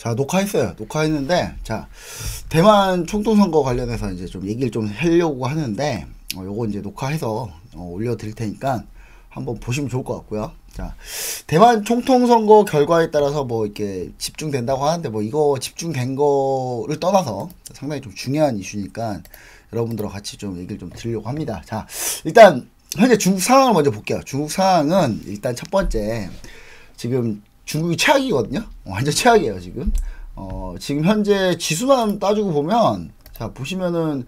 자, 녹화했어요. 녹화했는데, 자, 대만 총통선거 관련해서 이제 좀 얘기를 좀 하려고 하는데, 요거 이제 녹화해서 올려드릴 테니까 한번 보시면 좋을 것 같고요. 자, 대만 총통선거 결과에 따라서 뭐 이렇게 집중된다고 하는데, 뭐 이거 집중된 거를 떠나서 상당히 좀 중요한 이슈니까 여러분들과 같이 좀 얘기를 좀 드리려고 합니다. 자, 일단 현재 중국 상황을 먼저 볼게요. 중국 상황은 일단 첫 번째, 지금 중국이 최악이거든요. 완전 최악이에요, 지금. 지금 현재 지수만 따지고 보면, 자, 보시면은,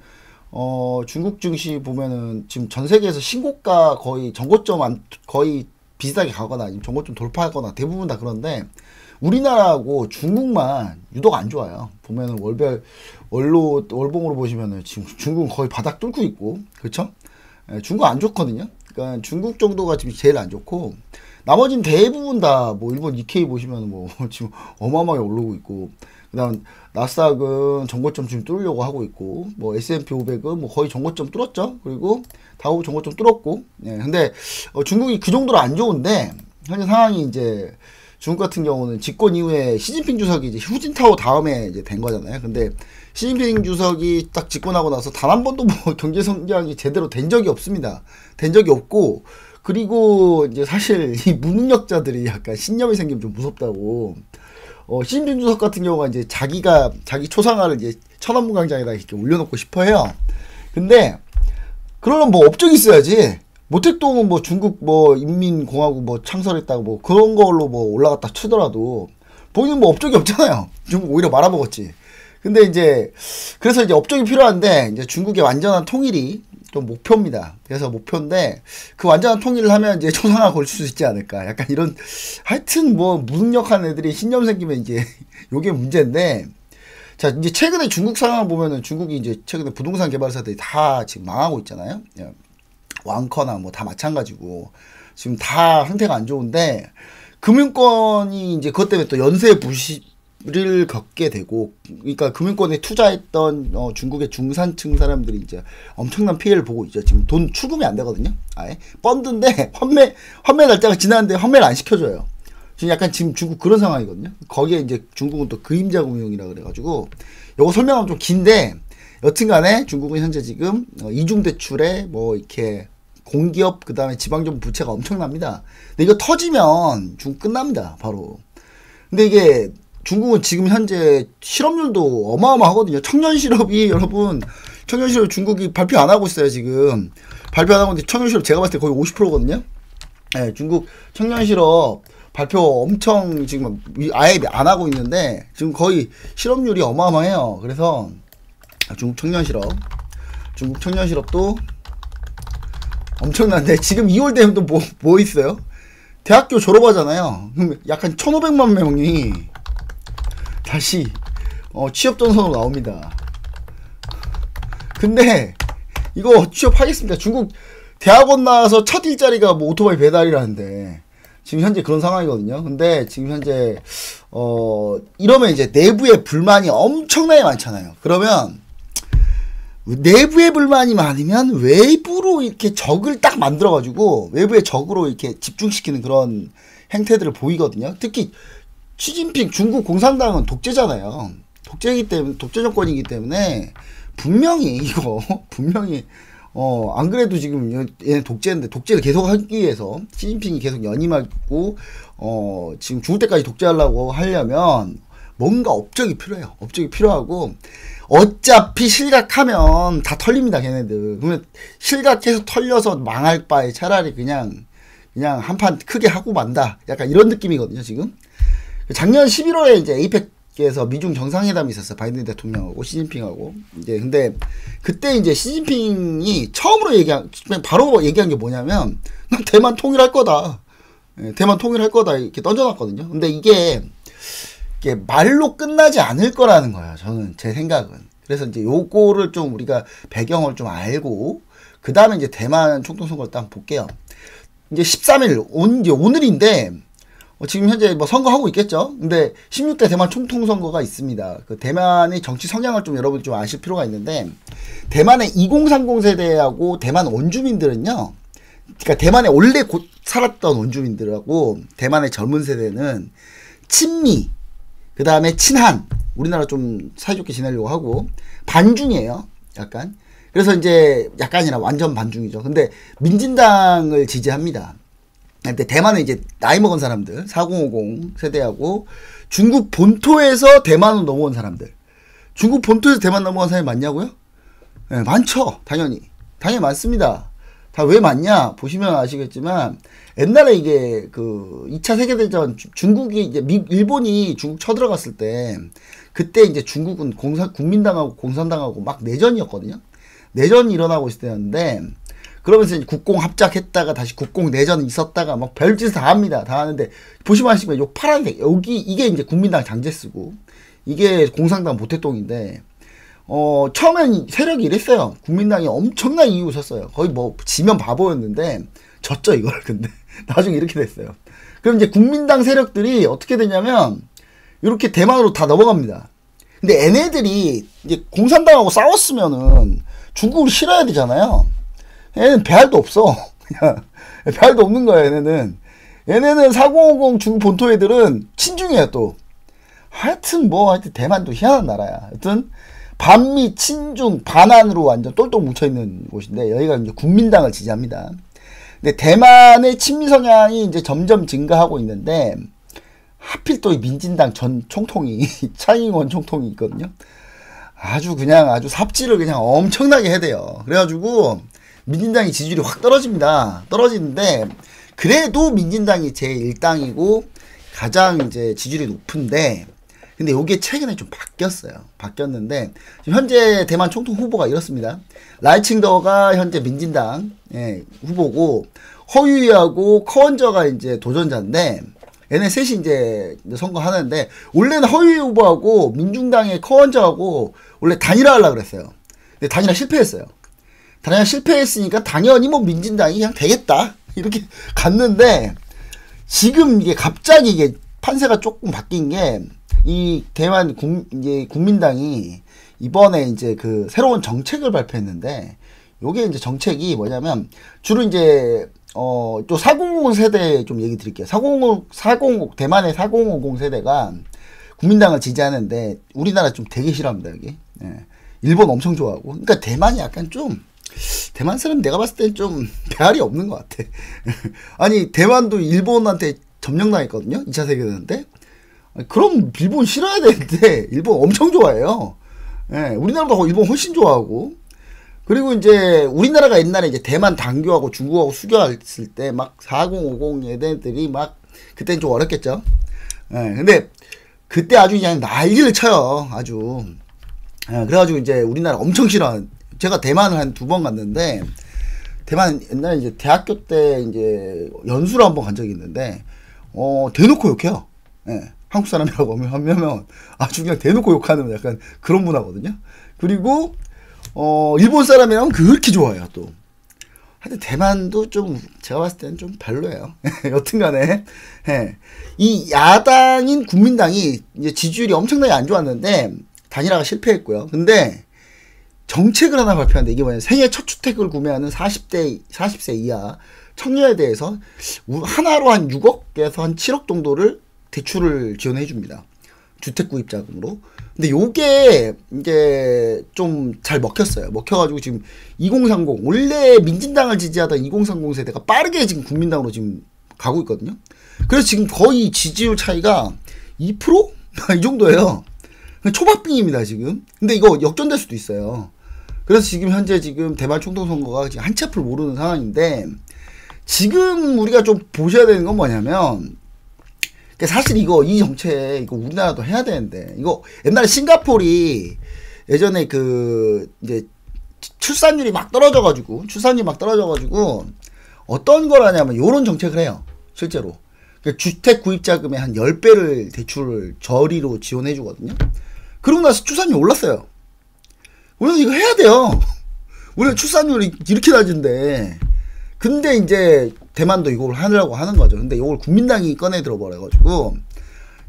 중국 증시 보면은, 지금 전 세계에서 신고가 거의 전고점 거의 비슷하게 가거나, 지금 전고점 돌파하거나, 대부분 다 그런데, 우리나라하고 중국만 유독 안 좋아요. 보면은 월봉으로 보시면은, 지금 중국은 거의 바닥 뚫고 있고, 그렇죠? 중국 안 좋거든요. 그러니까 중국 정도가 지금 제일 안 좋고, 나머지는 대부분 다 뭐 일본 니케이 보시면 뭐 지금 어마어마하게 오르고 있고, 그다음 나스닥은 전고점 지금 뚫으려고 하고 있고, 뭐 S&P 500은 뭐 거의 전고점 뚫었죠. 그리고 다우 전고점 뚫었고. 예, 근데 중국이 그 정도로 안 좋은데 현재 상황이 이제 중국 같은 경우는 집권 이후에 시진핑 주석이 이제 후진타오 다음에 이제 된 거잖아요. 근데 시진핑 주석이 딱 집권하고 나서 단 한 번도 뭐 경제 성장이 제대로 된 적이 없습니다. 된 적이 없고, 그리고 이제 사실 이 무능력자들이 약간 신념이 생기면 좀 무섭다고. 시진핑 주석 같은 경우가 이제 자기 초상화를 이제 천안문광장에다 이렇게 올려놓고 싶어 해요. 근데 그러려면 뭐 업적이 있어야지. 모택동은 뭐 중국 뭐 인민공화국 뭐 창설했다고 뭐 그런 걸로 뭐 올라갔다 치더라도 본인은 뭐 업적이 없잖아요. 중국 오히려 말아먹었지. 근데 이제 그래서 이제 업적이 필요한데, 이제 중국의 완전한 통일이 좀 목표입니다. 그래서 목표인데, 그 완전한 통일을 하면 이제 초상화 걸칠 수 있지 않을까. 약간 이런, 하여튼 뭐 무능력한 애들이 신념 생기면 이제 요게 문제인데, 자, 이제 최근에 중국 상황 보면은 중국이 이제 최근에 부동산 개발사들이 다 지금 망하고 있잖아요. 왕커나 뭐 다 마찬가지고 지금 다 상태가 안 좋은데, 금융권이 이제 그것 때문에 또 연쇄 부실을 겪게 되고, 그러니까 금융권에 투자했던 중국의 중산층 사람들이 이제 엄청난 피해를 보고 있죠. 지금 돈 출금이 안 되거든요. 아예 펀드인데 환매 날짜가 지났는데 환매를 안 시켜줘요. 지금 약간 지금 중국 그런 상황이거든요. 거기에 이제 중국은 또 그림자 금융이라 그래가지고, 요거 설명하면 좀 긴데, 여튼간에 중국은 현재 지금 이중대출에 뭐 이렇게 공기업 그 다음에 지방정부 부채가 엄청납니다. 근데 이거 터지면 중국 끝납니다, 바로. 근데 이게 중국은 지금 현재 실업률도 어마어마하거든요. 청년 실업이, 여러분, 청년 실업 중국이 발표 안 하고 있어요, 지금. 발표 안 하고 있는데 청년 실업 제가 봤을 때 거의 50%거든요. 네, 중국 청년 실업 발표 엄청 지금 아예 안 하고 있는데, 지금 거의 실업률이 어마어마해요. 그래서 중국 청년 실업도 엄청난데, 지금 2월 되면 또 뭐 있어요? 대학교 졸업하잖아요. 그럼 약간 1,500만 명이 다시 취업 전선으로 나옵니다. 근데 이거 취업하겠습니다. 중국 대학원 나와서 첫 일자리가 뭐 오토바이 배달이라는데 지금 현재 그런 상황이거든요. 근데 지금 현재 이러면 이제 내부에 불만이 엄청나게 많잖아요. 그러면 내부에 불만이 많으면 외부로 이렇게 적을 딱 만들어가지고 외부의 적으로 이렇게 집중시키는 그런 행태들을 보이거든요. 특히 시진핑 중국 공산당은 독재잖아요. 독재 정권이기 때문에 분명히 안 그래도 지금 얘네 독재인데, 독재를 계속 하기 위해서 시진핑이 계속 연임하고 지금 죽을 때까지 독재하려고 하려면 뭔가 업적이 필요해요. 업적이 필요하고, 어차피 실각하면 다 털립니다, 걔네들. 그러면 실각해서 털려서 망할 바에 차라리 그냥 한판 크게 하고 만다. 약간 이런 느낌이거든요, 지금. 작년 11월에 이제 에이펙에서 미중 정상회담이 있었어요. 바이든 대통령하고 시진핑하고. 이제 근데 그때 이제 시진핑이 처음으로 바로 얘기한 게 뭐냐면, 난 대만 통일할 거다. 대만 통일할 거다. 이렇게 던져놨거든요. 근데 이게 말로 끝나지 않을 거라는 거예요. 저는, 제 생각은. 그래서 이제 요거를 좀 우리가 배경을 좀 알고, 그 다음에 이제 대만 총통선거를 딱 볼게요. 이제 13일, 이제 오늘인데, 지금 현재 뭐 선거하고 있겠죠? 근데 16대 대만 총통선거가 있습니다. 그 대만의 정치 성향을 좀 여러분 좀 아실 필요가 있는데, 대만의 2030 세대하고 대만 원주민들은요, 그러니까 대만에 원래 살았던 원주민들하고 대만의 젊은 세대는 친미, 그 다음에 친한, 우리나라 좀 사이좋게 지내려고 하고, 반중이에요. 약간. 그래서 이제 약간이나 완전 반중이죠. 근데 민진당을 지지합니다. 근데 대만은 이제 나이 먹은 사람들, 4050 세대하고 중국 본토에서 대만으로 넘어온 사람들. 중국 본토에서 대만 넘어간 사람이 많냐고요? 네, 많죠. 당연히 많습니다. 다 왜 많냐 보시면 아시겠지만, 옛날에 이게 그 2차 세계대전 중국이 이제 일본이 중국 쳐들어갔을 때, 그때 이제 중국은 국민당하고 공산당하고 막 내전이었거든요. 내전이 일어나고 있을 때였는데, 그러면서 이제 국공 합작했다가 다시 국공 내전이 있었다가 막 별짓을 다 합니다. 다 하는데, 보시면 아시겠지만 요 파란색 여기 이게 이제 국민당 장제스고, 이게 공산당 모태똥인데, 처음엔 세력이 이랬어요. 국민당이 엄청나게 이기고 있었어요. 거의 뭐 지면 바보였는데 졌죠 이걸. 근데 나중에 이렇게 됐어요. 그럼 이제 국민당 세력들이 어떻게 되냐면 이렇게 대만으로 다 넘어갑니다. 근데 얘네들이 이제 공산당하고 싸웠으면은 중국을 싫어야 되잖아요. 얘는 배알도 없어. 배알도 없는 거야 얘네는 4050 중국 본토 애들은 친중이에요 또. 하여튼 대만도 희한한 나라야. 하여튼 반미, 친중, 반한으로 완전 똘똘 뭉쳐있는 곳인데, 여기가 이제 국민당을 지지합니다. 근데 대만의 친미 성향이 이제 점점 증가하고 있는데, 하필 또 민진당 전 총통이, 차잉원 총통이 있거든요. 아주 삽질을 그냥 엄청나게 해대요. 그래가지고, 민진당이 지지율이 확 떨어집니다. 떨어지는데, 그래도 민진당이 제1당이고, 가장 이제 지지율이 높은데, 근데 요게 최근에 좀 바뀌었는데, 지금 현재 대만 총통 후보가 이렇습니다. 라이칭더가 현재 민진당 후보고, 허유이하고 커원저가 이제 도전자인데, 얘네 셋이 이제 선거하는데, 원래는 허유이 후보하고 민중당의 커원저하고 원래 단일화 하려고 그랬어요. 근데 단일화 실패했어요. 단일화 실패했으니까 당연히 뭐 민진당이 그냥 되겠다 이렇게 갔는데, 지금 이게 갑자기 이게 판세가 조금 바뀐 게, 이 대만 이제 국민당이 이번에 이제 그 새로운 정책을 발표했는데, 요게 이제 정책이 뭐냐면, 주로 이제 또 4050 세대 좀 얘기 드릴게요. 4050 대만의 4050 세대가 국민당을 지지하는데, 우리나라 좀 되게 싫어합니다 여기. 예. 일본 엄청 좋아하고. 그러니까 대만이 약간 좀, 대만 사람 내가 봤을 땐 좀 배알이 없는 것 같아. 아니 대만도 일본한테 점령당했거든요 2차 세계대전 때. 그럼 일본 싫어야 되는데 일본 엄청 좋아해요. 예, 우리나라보다 일본 훨씬 좋아하고. 그리고 이제 우리나라가 옛날에 이제 대만 당교하고 중국하고 수교했을 때 막 4050 얘네들이 막 그때는 좀 어렵겠죠. 예, 근데 그때 아주 그냥 난리를 쳐요. 아주. 예, 그래가지고 이제 우리나라 엄청 싫어. 제가 대만을 한 2번 갔는데, 대만 옛날에 이제 대학교 때 이제 연수를 한번 간 적이 있는데, 대놓고 욕해요. 예. 한국 사람이라고 하면 아주 그냥 대놓고 욕하는 약간 그런 문화거든요. 그리고 일본 사람이라면 그렇게 좋아해요 또. 하여튼 대만도 좀 제가 봤을 때는 좀 별로예요. 여튼간에 이 야당인 국민당이 이제 지지율이 엄청나게 안 좋았는데 단일화가 실패했고요. 근데 정책을 하나 발표하는데, 이게 뭐냐면 생애 첫 주택을 구매하는 40세 이하 청년에 대해서 하나로 한 6억에서 한 7억 정도를 대출을 지원해 줍니다. 주택구입자금으로. 근데 요게 이제 좀 잘 먹혔어요. 먹혀가지고 지금 2030, 원래 민진당을 지지하던 2030 세대가 빠르게 지금 국민당으로 지금 가고 있거든요. 그래서 지금 거의 지지율 차이가 2%? 이 정도예요. 초박빙입니다 지금. 근데 이거 역전될 수도 있어요. 그래서 지금 현재 대만 총통 선거가 지금 한 치 앞을 모르는 상황인데, 지금 우리가 좀 보셔야 되는 건 뭐냐면, 사실 이 정책 이거 우리나라도 해야 되는데, 이거 옛날에 싱가포르이 예전에 이제 출산율이 막 떨어져가지고 어떤 걸 하냐면 요런 정책을 해요. 실제로 주택 구입자금의 한 10배를 대출을 저리로 지원해 주거든요. 그러고 나서 출산율이 올랐어요. 우리는 이거 해야 돼요. 우리가 출산율이 이렇게 낮은데. 근데 이제 대만도 이걸 하려고 하는 거죠. 근데 이걸 국민당이 꺼내 들어버려가지고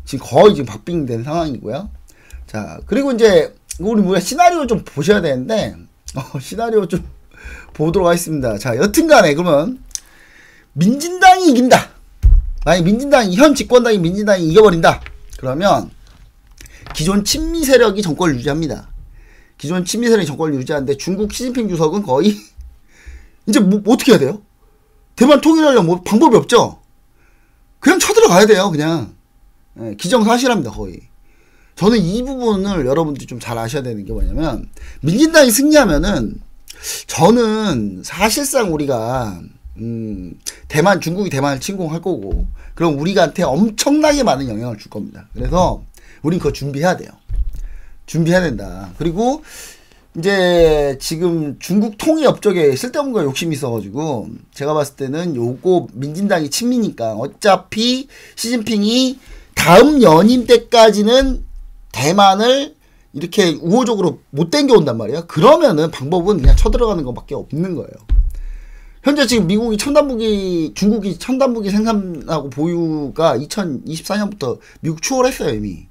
지금 거의 지금 박빙된 상황이고요. 자, 그리고 이제 우리가 시나리오 좀 보셔야 되는데, 시나리오 좀 보도록 하겠습니다. 자, 여튼간에 그러면 민진당이 이긴다. 만약 현 집권당이 민진당이 이겨버린다. 그러면 기존 친미 세력이 정권을 유지합니다. 기존 친미 세력이 정권을 유지하는데 중국 시진핑 주석은 거의 이제 뭐 어떻게 해야 돼요? 대만 통일하려면 뭐 방법이 없죠. 그냥 쳐들어가야 돼요. 그냥 기정사실합니다. 거의. 저는 이 부분을 여러분들이 좀 잘 아셔야 되는 게 뭐냐면, 민진당이 승리하면은 저는 사실상 우리가 중국이 대만을 침공할 거고, 그럼 우리한테 엄청나게 많은 영향을 줄 겁니다. 그래서 우린 그거 준비해야 돼요. 준비해야 된다. 그리고 이제 지금 중국 통일업 쪽에 쓸데없는 거 욕심이 있어가지고, 제가 봤을 때는 요거 민진당이 친미니까 어차피 시진핑이 다음 연임 때까지는 대만을 이렇게 우호적으로 못 땡겨온단 말이야. 그러면은 방법은 그냥 쳐들어가는 것밖에 없는 거예요. 현재 지금 중국이 첨단무기 생산하고 보유가 2024년부터 미국 추월했어요, 이미.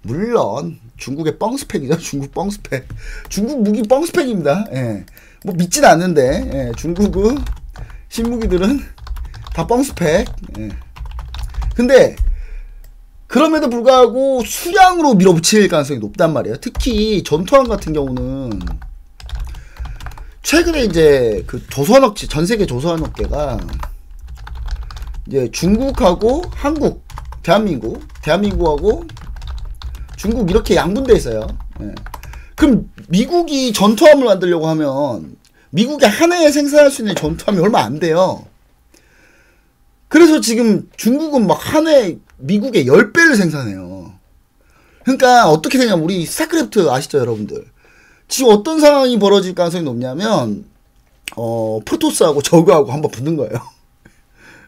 물론 중국의 뻥스펙이죠. 중국 뻥스펙. 중국 무기 뻥스펙입니다. 예. 뭐 믿진 않는데, 예. 중국의 신무기들은 다 뻥스펙. 예. 근데 그럼에도 불구하고 수량으로 밀어붙일 가능성이 높단 말이에요. 특히 전투함 같은 경우는 최근에 이제 그 조선업체, 전 세계 조선업계가 이제 중국하고 한국, 대한민국하고 중국 이렇게 양분돼 있어요. 예. 그럼 미국이 전투함을 만들려고 하면 미국이 한 해에 생산할 수 있는 전투함이 얼마 안 돼요. 그래서 지금 중국은 막 한 해에 미국의 10배를 생산해요. 그러니까 어떻게 되냐면, 우리 스타크래프트 아시죠, 여러분들? 지금 어떤 상황이 벌어질 가능성이 높냐면, 프로토스하고 저그하고 한번 붙는 거예요.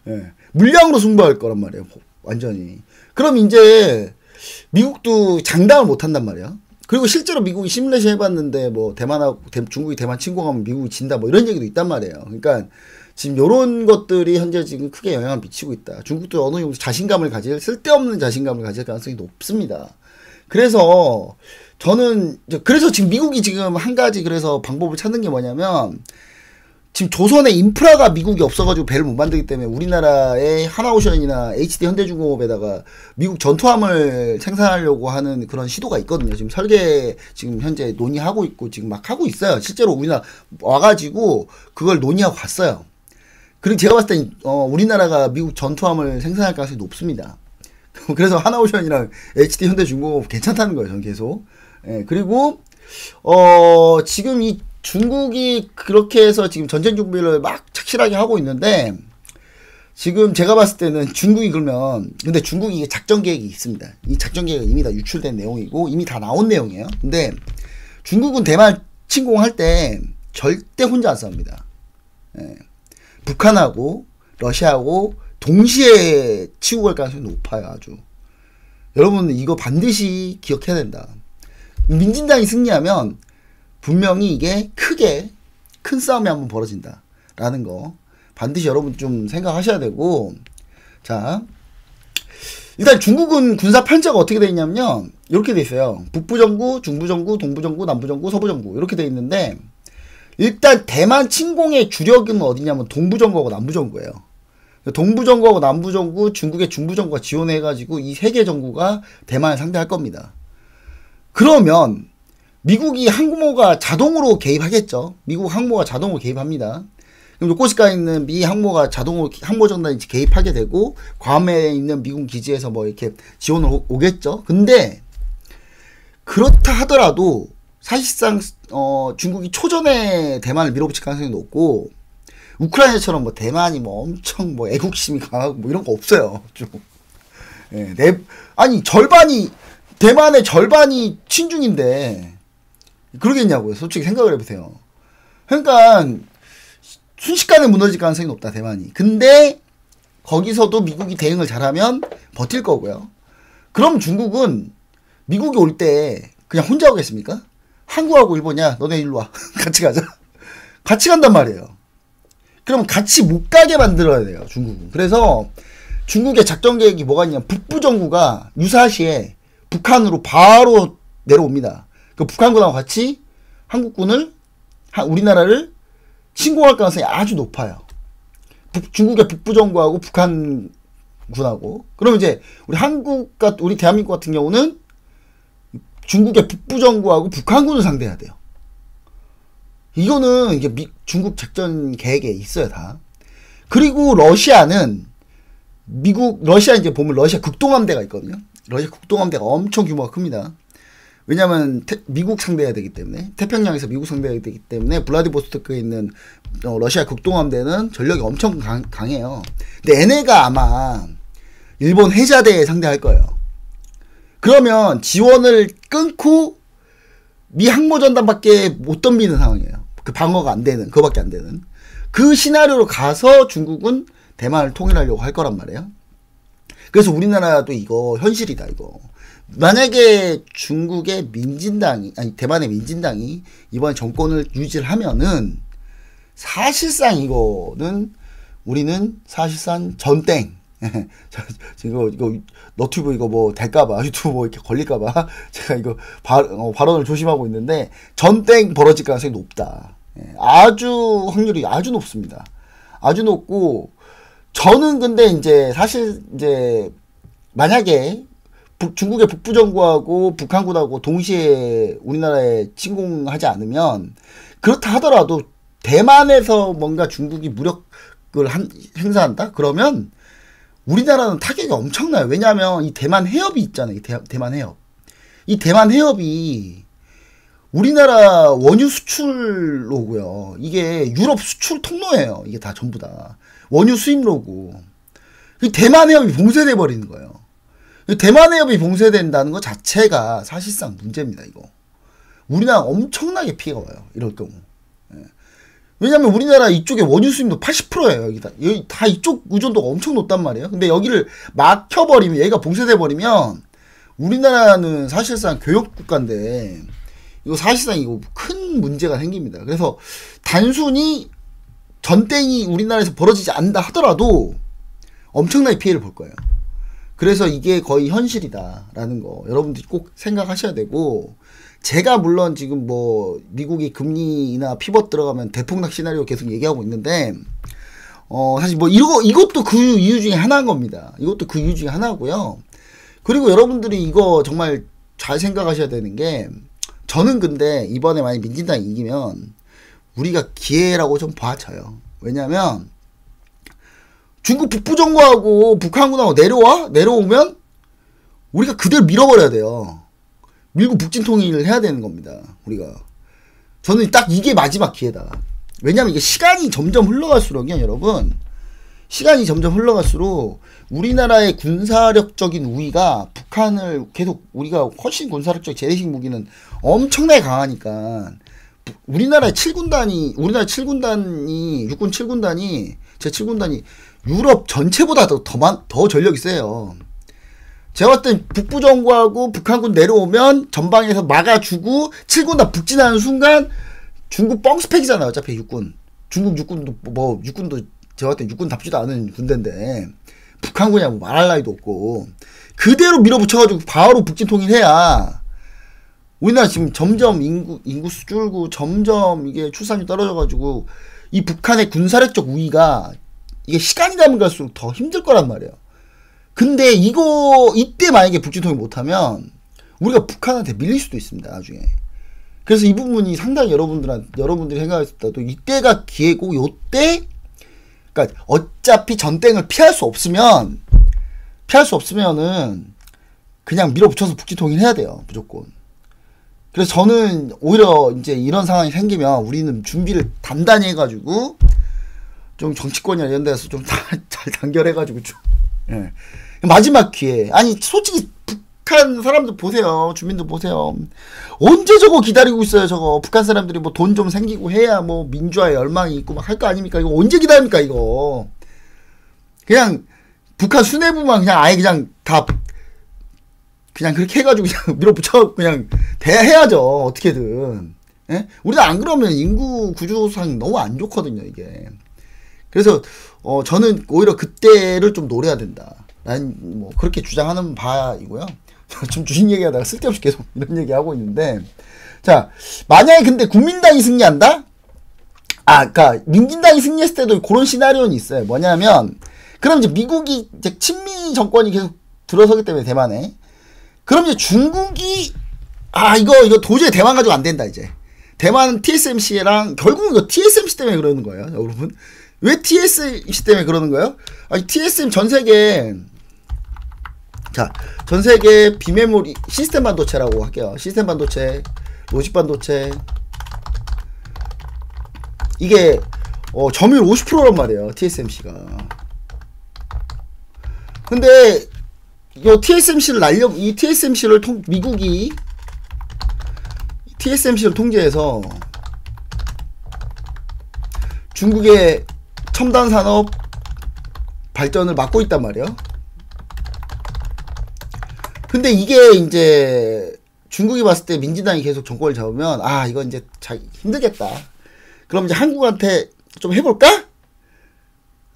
예. 물량으로 승부할 거란 말이에요. 완전히. 그럼 이제 미국도 장담을 못 한단 말이야. 그리고 실제로 미국이 시뮬레이션 해봤는데, 뭐 중국이 대만 침공하면 미국이 진다, 뭐 이런 얘기도 있단 말이에요. 그러니까 지금 요런 것들이 현재 지금 크게 영향을 미치고 있다. 중국도 어느 정도 쓸데없는 자신감을 가질 가능성이 높습니다. 그래서 저는, 그래서 지금 미국이 지금 한 가지 그래서 방법을 찾는 게 뭐냐면, 지금 조선의 인프라가 미국이 없어가지고 배를 못 만들기 때문에 우리나라의 하나오션이나 HD 현대중공업에다가 미국 전투함을 생산하려고 하는 그런 시도가 있거든요. 지금 지금 현재 논의하고 있고 지금 막 하고 있어요. 실제로 우리나라 와가지고 그걸 논의하고 갔어요. 그리고 제가 봤을 땐 우리나라가 미국 전투함을 생산할 가능성이 높습니다. 그래서 하나오션이랑 HD 현대중공업 괜찮다는 거예요. 저는 계속. 예, 그리고 지금 이 중국이 그렇게 해서 지금 전쟁 준비를 막 착실하게 하고 있는데, 지금 제가 봤을 때는 중국이 근데 중국이 이게 작전 계획이 있습니다. 이 작전 계획이 이미 다 유출된 내용이고 이미 다 나온 내용이에요. 근데 중국은 대만 침공할 때 절대 혼자 안 싸웁니다. 예. 북한하고 러시아하고 동시에 치고 갈 가능성이 높아요. 아주. 여러분 이거 반드시 기억해야 된다. 민진당이 승리하면 분명히 이게 큰 싸움이 한번 벌어진다 라는 거 반드시 여러분 좀 생각하셔야 되고, 자, 일단 중국은 군사 편차가 어떻게 되어 있냐면요, 이렇게 되어 있어요. 북부정구, 중부정구, 동부정구, 남부정구, 서부정구 이렇게 되어 있는데, 일단 대만 침공의 주력은 어디냐면 동부정구하고 남부정구예요. 동부정구하고 남부정구, 중국의 중부정구가 지원해가지고 이 세 개 정구가 대만을 상대할 겁니다. 그러면 미국이 항모가 자동으로 개입하겠죠. 미국 항모가 자동으로 개입합니다. 그럼 요코시카에 있는 미 항모가 자동으로 항모 전단이 개입하게 되고, 괌에 있는 미군 기지에서 뭐 이렇게 지원을 오겠죠. 근데 그렇다 하더라도 사실상 중국이 초전에 대만을 밀어붙일 가능성이 높고, 우크라이나처럼 뭐 대만이 뭐 엄청 뭐 애국심이 강하고 뭐 이런 거 없어요. 좀. 예, 대만의 절반이 친중인데 그러겠냐고요. 솔직히 생각을 해보세요. 그러니까 순식간에 무너질 가능성이 높다, 대만이. 근데 거기서도 미국이 대응을 잘하면 버틸 거고요. 그럼 중국은 미국이 올 때 그냥 혼자 오겠습니까? 한국하고 일본이야, 너네 일로 와. 같이 가자. 같이 간단 말이에요. 그럼 같이 못 가게 만들어야 돼요, 중국은. 그래서 중국의 작전 계획이 뭐가 있냐면, 북부정구가 유사시에 북한으로 바로 내려옵니다. 그 북한군하고 같이 우리나라를 침공할 가능성이 아주 높아요. 중국의 북부정구하고 북한군하고. 그럼 이제 우리 대한민국 같은 경우는 중국의 북부정부하고 북한군을 상대해야 돼요. 이거는 이게 중국 작전 계획에 있어요, 다. 그리고 러시아는 러시아 이제 보면 러시아 극동함대가 있거든요. 러시아 극동함대가 엄청 규모가 큽니다. 왜냐면 미국 상대해야 되기 때문에, 태평양에서 미국 상대해야 되기 때문에 블라디보스토크에 있는 러시아 극동함대는 전력이 엄청 강해요. 근데 얘네가 아마 일본 해자대 상대할 거예요. 그러면 지원을 끊고 미 항모전단밖에 못 덤비는 상황이에요. 그 방어가 안 되는, 그거밖에 안 되는. 그 시나리오로 가서 중국은 대만을 통일하려고 할 거란 말이에요. 그래서 우리나라도 이거 현실이다, 이거. 만약에 중국의 대만의 민진당이 이번에 정권을 유지를 하면은 사실상 이거는 우리는 사실상 전땡. 이거 너튜브 이거 뭐 될까봐, 유튜브 뭐 이렇게 걸릴까봐 제가 이거 발언을 조심하고 있는데, 전땡 벌어질 가능성이 높다. 아주 확률이 아주 높습니다. 아주 높고, 저는 근데 이제 사실 이제 만약에 중국의 북부정부하고 북한군하고 동시에 우리나라에 침공하지 않으면, 그렇다 하더라도 대만에서 뭔가 중국이 무력을 행사한다? 그러면 우리나라는 타격이 엄청나요. 왜냐하면 이 대만 해협이 있잖아요. 대만 해협. 이 대만 해협이 우리나라 원유 수출로고요. 이게 유럽 수출 통로예요. 이게 다 전부 다. 원유 수입로고. 대만 해협이 봉쇄돼 버리는 거예요. 대만 해협이 봉쇄된다는 것 자체가 사실상 문제입니다, 이거. 우리나라 엄청나게 피해가 와요, 이럴 경우. 왜냐면 우리나라 이쪽에 원유 수입도 80%예요, 여기 다 이쪽 의존도가 엄청 높단 말이에요. 근데 여기를 막혀버리면, 얘가 봉쇄돼버리면, 우리나라는 사실상 교역국가인데, 이거 사실상 이거 큰 문제가 생깁니다. 그래서 단순히 전땡이 우리나라에서 벌어지지 않는다 하더라도 엄청나게 피해를 볼 거예요. 그래서 이게 거의 현실이다라는 거 여러분들이 꼭 생각하셔야 되고, 제가 물론 지금 뭐 미국이 금리 인하 피벗 들어가면 대폭락 시나리오 계속 얘기하고 있는데, 사실 뭐 이것도 그 이유 중에 하나인 겁니다. 이것도 그 이유 중에 하나고요. 그리고 여러분들이 이거 정말 잘 생각하셔야 되는 게, 저는 근데 이번에 만약 민진당이 이기면 우리가 기회라고 좀 봐져요. 왜냐면 중국 북부정부하고 북한군하고 내려오면 우리가 그대로 밀어버려야 돼요. 밀고 북진통일을 해야 되는 겁니다, 우리가. 저는 딱 이게 마지막 기회다. 왜냐면 이게 시간이 점점 흘러갈수록요, 여러분. 시간이 점점 흘러갈수록 우리나라의 군사력적인 우위가 북한을 계속, 우리가 훨씬 군사력적 재래식 무기는 엄청나게 강하니까, 우리나라 7군단이, 육군 7군단이, 제 7군단이 유럽 전체보다 더 전력이 세요. 제가 봤을 땐 북부정부하고 북한군 내려오면 전방에서 막아주고 7군단 북진하는 순간 중국 뻥스팩이잖아요, 어차피 육군. 중국 육군도 제가 봤을 땐 육군 답지도 않은 군대인데, 북한군이야 뭐 말할 나위도 없고, 그대로 밀어붙여가지고 바로 북진 통일해야, 우리나라 지금 점점 인구수 줄고 점점 이게 출산율 떨어져가지고 이 북한의 군사력적 우위가 이게 시간이 가면 갈수록 더 힘들 거란 말이에요. 근데 이때 만약에 북진 통일 못하면 우리가 북한한테 밀릴 수도 있습니다, 나중에. 그래서 이 부분이 상당히 여러분들이 생각했을 때도 이때가 기회고, 요때, 그러니까 어차피 전땡을 피할 수 없으면은 그냥 밀어붙여서 북진 통일해야 돼요, 무조건. 그래서 저는 오히려 이제 이런 상황이 생기면 우리는 준비를 단단히 해가지고 좀 정치권이나 이런 데서 좀 잘 단결해가지고 좀, 예. 마지막 기회. 아니, 솔직히 북한 사람들 보세요. 주민들 보세요. 언제 저거 기다리고 있어요, 저거. 북한 사람들이 뭐 돈 좀 생기고 해야 뭐 민주화에 열망이 있고 막 할 거 아닙니까? 이거 언제 기다립니까, 이거. 그냥 북한 수뇌부만 그냥 아예 그냥 다 그냥 그렇게 해가지고 그냥 밀어붙여 그냥 대해야죠, 어떻게든. 예? 우리가 안 그러면 인구 구조상 너무 안 좋거든요, 이게. 그래서 저는 오히려 그때를 좀 노려야 된다. 난 뭐 그렇게 주장하는 바이고요. 좀 주식 얘기하다가 쓸데없이 계속 이런 얘기하고 있는데, 자, 만약에 근데 국민당이 승리한다? 그러니까 민진당이 승리했을 때도 그런 시나리오는 있어요. 뭐냐면, 그럼 이제 미국이 이제 친미 정권이 계속 들어서기 때문에 대만에, 그럼 이제 중국이 이거 도저히 대만 가지고 안 된다, 이제. 대만은 TSMC랑, 결국은 이거 TSMC 때문에 그러는 거예요, 여러분. 왜 TSMC 때문에 그러는 거예요? TSM 전 세계, 자, 전 세계 비메모리, 시스템 반도체라고 할게요. 시스템 반도체, 로직 반도체. 이게, 점유율 50%란 말이에요, TSMC가. 근데, 이 TSMC를 이 TSMC를 미국이 TSMC를 통제해서 중국의 첨단 산업 발전을 막고 있단 말이에요. 근데 이게 이제 중국이 봤을 때 민진당이 계속 정권을 잡으면 이건 이제 힘들겠다. 그럼 이제 한국한테 좀 해볼까?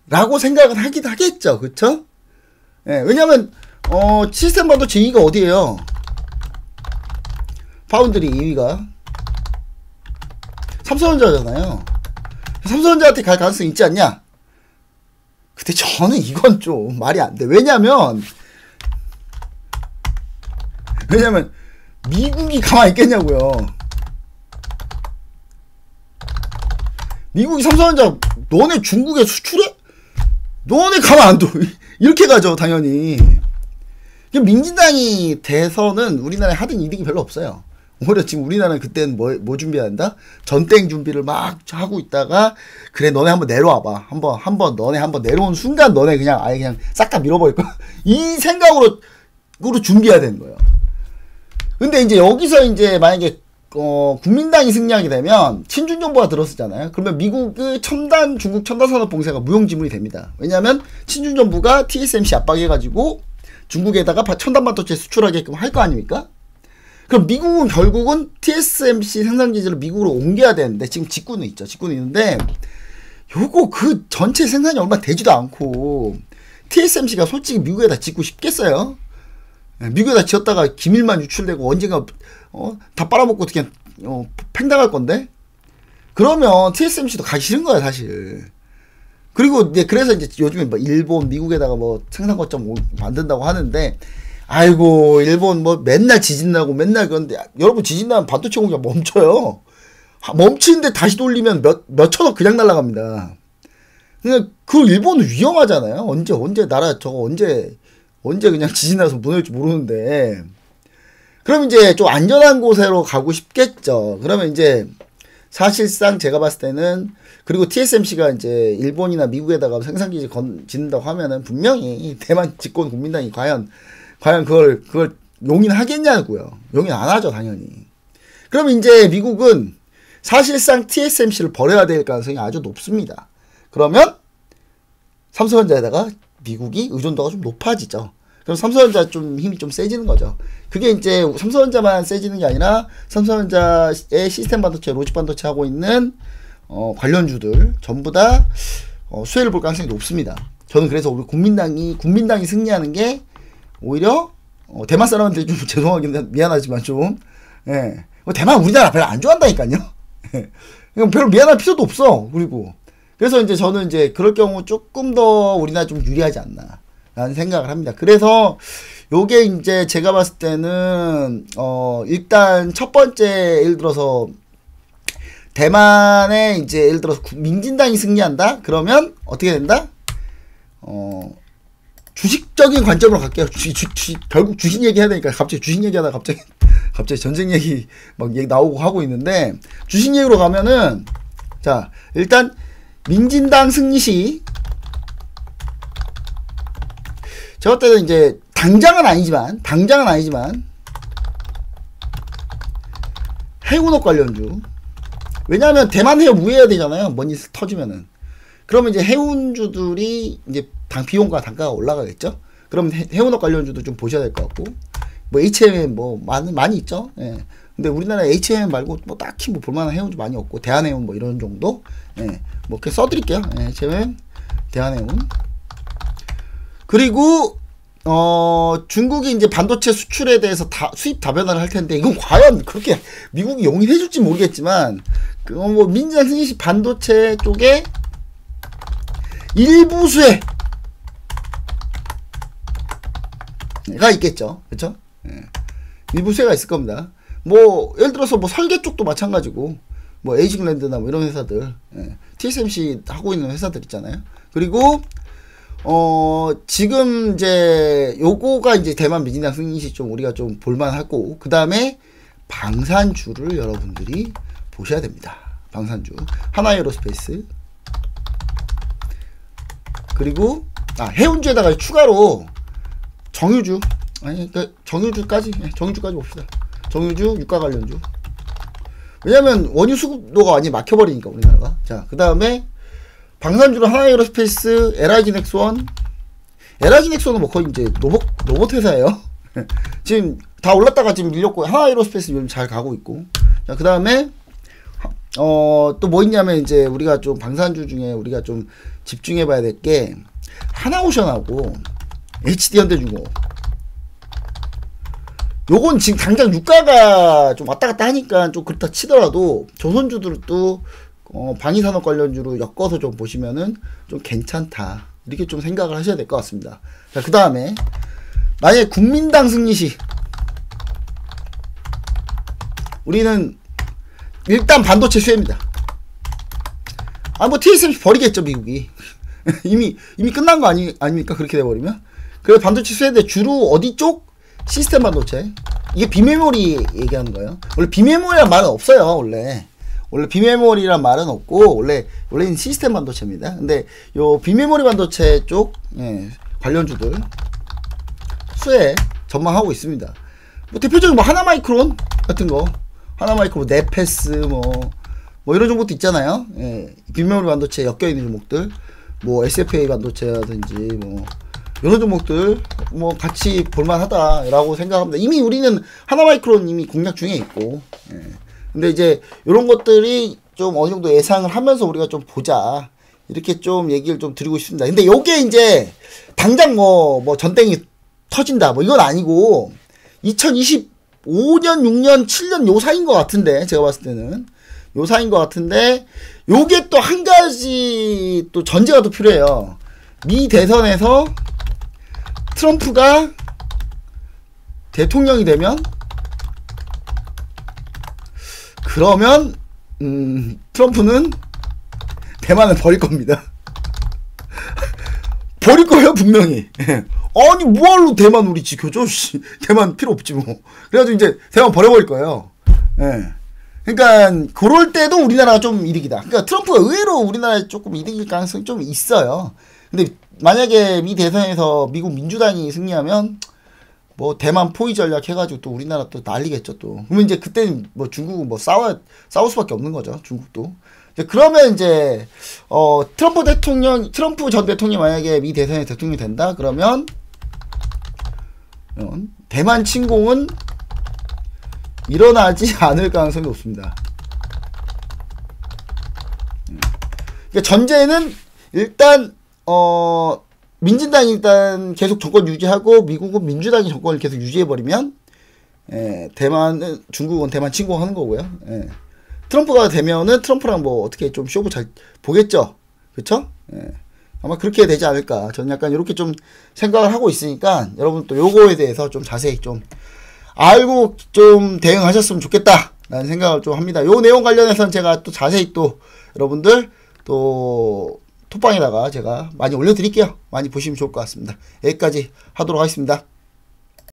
라고 생각은 하긴 하겠죠. 그쵸? 예, 왜냐면 시스템 반도체 2위가 어디에요? 파운드리 2위가 삼성전자잖아요. 삼성전자한테 갈 가능성이 있지 않냐? 근데 저는 이건 좀 말이 안 돼. 왜냐면 미국이 가만히 있겠냐고요. 미국이 삼성전자 너네 중국에 수출해? 너네 가만 안 둬. 이렇게 가죠, 당연히. 민진당이 돼서는 우리나라에 하던 이득이 별로 없어요. 오히려 지금 우리나라는 그때는 뭐 준비한다? 전땡 준비를 막 하고 있다가, 그래, 너네 한번 내려와봐. 너네 한번 내려온 순간 너네 그냥 아예 그냥 싹 다 밀어버릴 거야. 이 생각으로 준비해야 되는 거예요. 근데 이제 여기서 이제 만약에 국민당이 승리하게 되면 친중 정부가 들어서잖아요. 그러면 미국의 중국 첨단 산업 봉쇄가 무용지물이 됩니다. 왜냐하면 친중 정부가 TSMC 압박해가지고 중국에다가 첨단 반도체 수출하게끔 할 거 아닙니까? 그럼 미국은 결국은 TSMC 생산 기지를 미국으로 옮겨야 되는데, 지금 직구는 있죠. 직구는 있는데 요거 그 전체 생산이 얼마 되지도 않고, TSMC가 솔직히 미국에다 짓고 싶겠어요? 미국에다 지었다가 기밀만 유출되고 언젠가 다 빨아먹고 그냥 팽당할 건데. 그러면 TSMC도 가기 싫은 거야, 사실. 그리고 이제 그래서 이제 요즘에 뭐 일본, 미국에다가 뭐 생산 거점 만든다고 하는데, 아이고, 일본 뭐 맨날 지진 나고 맨날 그런데, 여러분 지진 나면 반도체 공장 멈춰요. 멈추는데 다시 돌리면 몇 천억 그냥 날아갑니다. 그러니까 그 일본은 위험하잖아요. 언제 나라 저거 언제 그냥 지진 나서 무너질지 모르는데. 그럼 이제 좀 안전한 곳으로 가고 싶겠죠. 그러면 이제 사실상 제가 봤을 때는, 그리고 TSMC가 이제 일본이나 미국에다가 생산기지 짓는다고 하면은 분명히 대만 집권 국민당이 과연 그걸 용인하겠냐고요. 용인 안 하죠, 당연히. 그럼 이제 미국은 사실상 TSMC를 버려야 될 가능성이 아주 높습니다. 그러면 삼성전자에다가 미국이 의존도가 좀 높아지죠. 그럼 삼성전자 좀 힘이 좀 세지는 거죠. 그게 이제 삼성전자만 세지는 게 아니라 삼성전자의 시스템 반도체, 로직 반도체 하고 있는 관련주들 전부 다 수혜를 볼 가능성이 높습니다. 저는 그래서 우리 국민당이 승리하는 게 오히려 대만 사람한테 좀 죄송하긴 미안하지만 좀, 예, 대만 우리나라 별로 안 좋아한다니까요. 별로 미안할 필요도 없어. 그리고 그래서 이제 저는 이제 그럴 경우 조금 더 우리나라 좀 유리하지 않나 라는 생각을 합니다. 그래서 요게 이제 제가 봤을 때는 일단 첫 번째, 예를 들어서 대만에 이제 예를 들어서 민진당이 승리한다? 그러면 어떻게 된다? 주식적인 관점으로 갈게요. 결국 주식 얘기 해야 되니까 갑자기 주식 얘기하다가 갑자기 전쟁 얘기 막 얘기 나오고 하고 있는데, 주식 얘기로 가면은, 자, 일단 민진당 승리 시, 저 때는 이제 당장은 아니지만 해운업 관련주. 왜냐하면 대만 해협 우회해야 되잖아요. 뭔 일 터지면은. 그러면 이제 해운주들이 이제 비용과 단가가 올라가겠죠. 그럼 해운업 관련주도 좀 보셔야 될 것 같고, 뭐 HMM 뭐 많이 있죠. 예. 근데 우리나라 HMM 말고 뭐 딱히 뭐 볼만한 해운주 많이 없고, 대한해운 뭐 이런 정도. 예. 뭐 이렇게 써드릴게요. 예. HMM, 대한해운. 그리고 중국이 이제 반도체 수출에 대해서 수입 다변화를 할 텐데, 이건 과연 그렇게 미국이 용인해줄지 모르겠지만, 뭐 민진당 승리 시 반도체 쪽에 일부 수혜가 있겠죠. 그쵸? 예. 일부 수혜가 있을 겁니다. 뭐 예를 들어서 뭐 설계 쪽도 마찬가지고 뭐 에이징랜드나 뭐 이런 회사들, TSMC 하고 있는 회사들 있잖아요. 그리고 지금 이제 요거가 이제 대만 미진당 승인시 좀 우리가 좀 볼만하고, 그 다음에 방산주를 여러분들이 보셔야 됩니다. 방산주 하나에어로스페이스, 그리고 해운주에다가 추가로 정유주, 아니 그러니까 정유주까지 봅시다. 정유주 유가 관련주. 왜냐면 원유 수급도가 완전히 막혀버리니까 우리나라가. 자, 그 다음에 방산주로 하나에어로스페이스, LIG 넥스원. LIG 넥스원은 뭐 거의 이제 로봇 회사예요. 지금 다 올랐다가 지금 밀렸고, 하나에어로스페이스 요즘 잘 가고 있고. 자, 그 다음에 또 뭐 있냐면 이제 우리가 좀 방산주 중에 우리가 좀 집중해 봐야 될 게 하나오션하고 HD현대중공. 요건 지금 당장 유가가 좀 왔다 갔다 하니까 좀 그렇다 치더라도 조선주들도 방위산업 관련주로 엮어서 좀 보시면은 좀 괜찮다, 이렇게 좀 생각을 하셔야 될 것 같습니다. 자, 그 다음에 만약에 국민당 승리시, 우리는 일단 반도체 수혜입니다. 뭐 TSMC 버리겠죠 미국이. 이미 끝난 거 아닙니까 그렇게 돼버리면. 그래서 반도체 수혜인데 주로 어디 쪽? 시스템 반도체. 이게 비메모리 얘기하는 거예요. 원래 비메모리란 말은 없어요. 원래 비메모리란 말은 없고 원래는 시스템 반도체입니다. 근데 요 비메모리 반도체 쪽 관련주들 수혜 전망하고 있습니다. 뭐 대표적인 뭐 하나마이크론 같은 거, 하나마이크론, 네페스 뭐 이런 종목도 있잖아요. 비메모리 반도체 엮여있는 종목들, 뭐 SFA 반도체라든지 뭐 이런 종목들 뭐 같이 볼만하다라고 생각합니다. 이미 우리는 하나마이크론 이미 공략 중에 있고, 근데 이제 이런 것들이 좀 어느 정도 예상을 하면서 우리가 좀 보자, 이렇게 좀 얘기를 좀 드리고 싶습니다. 근데 요게 이제 당장 뭐 전땡이 터진다 뭐 이건 아니고 2025년, 6년, 7년 요 사이인 것 같은데, 제가 봤을 때는 요 사이인 것 같은데, 요게 또 한 가지 또 전제가 또 필요해요. 미 대선에서 트럼프가 대통령이 되면, 그러면 트럼프는 대만을 버릴 겁니다. 버릴 거예요 분명히. 아니 뭐하러 대만 우리 지켜줘? 대만 필요 없지 뭐. 그래가지고 이제 대만 버려버릴 거예요. 그러니까 그럴 때도 우리나라가 좀 이득이다. 그러니까 트럼프가 의외로 우리나라에 조금 이득일 가능성이 좀 있어요. 근데 만약에 미 대선에서 미국 민주당이 승리하면 뭐 대만 포위 전략 해가지고 또 우리나라 또 난리겠죠 또. 그러면 이제 그때는 뭐 중국은 뭐 싸울 수밖에 없는 거죠, 중국도. 이제 그러면 이제 트럼프 전 대통령이 만약에 미 대선에 대통령이 된다 그러면 대만 침공은 일어나지 않을 가능성이 높습니다. 그러니까 전제는 일단 민진당이 일단 계속 정권 유지하고 미국은 민주당이 정권을 계속 유지해버리면 대만은, 중국은 대만 침공하는 거고요. 트럼프가 되면은 트럼프랑 뭐 어떻게 좀 쇼부 잘 보겠죠. 그쵸? 아마 그렇게 되지 않을까. 저는 약간 이렇게 좀 생각을 하고 있으니까 여러분 또 요거에 대해서 좀 자세히 좀 알고 좀 대응하셨으면 좋겠다 라는 생각을 좀 합니다. 요 내용 관련해서는 제가 또 자세히 또 여러분들 또 톡방에다가 제가 많이 올려드릴게요. 많이 보시면 좋을 것 같습니다. 여기까지 하도록 하겠습니다.